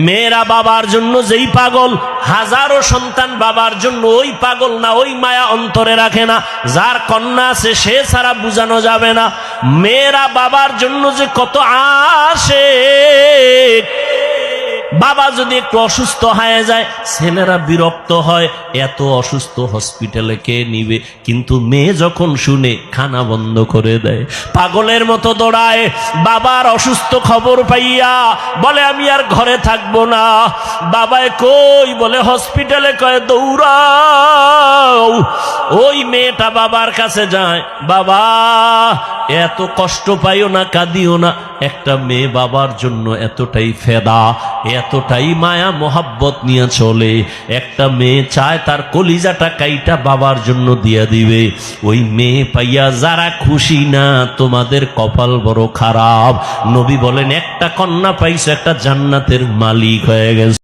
মেয়েরা বাবার জন্য যেই পাগল, হাজারো সন্তান বাবার জন্য ওই পাগল না, ওই মায়া অন্তরে রাখে না। যার কন্যা আছে সে ছাড়া বুঝানো যাবে না। মেয়েরা বাবার জন্য যে কত আশিক। বাবা যদি একটু অসুস্থ হয়ে যায় ছেলেরা বিরক্ত হয়, এত অসুস্থ হসপিটালে কে নিবে, কিন্তু মেয়ে যখন শুনে খানা বন্ধ করে দেয়, পাগলের মতো দৌড়ায়। বাবার অসুস্থ খবর পাইয়া বলে আমি আর ঘরে থাকবো না। বাবায় কই, বলে হসপিটালে, কয় দৌড়াও। ওই মেয়েটা বাবার কাছে যায়, বাবা এত কষ্ট পাইও না, কাঁদিও না। একটা মেয়ে বাবার জন্য এতটাই ফেদা, এতটাই মায়া মোহাব্বত নিয়ে চলে। একটা মেয়ে চায় তার কলিজাটা কাইটা বাবার জন্য দিয়া দিবে। ওই মেয়ে পাইয়া যারা খুশি না, তোমাদের কপাল বড় খারাপ। নবী বলেন একটা কন্যা পাইছো, একটা জান্নাতের মালিক হয়ে গেছে।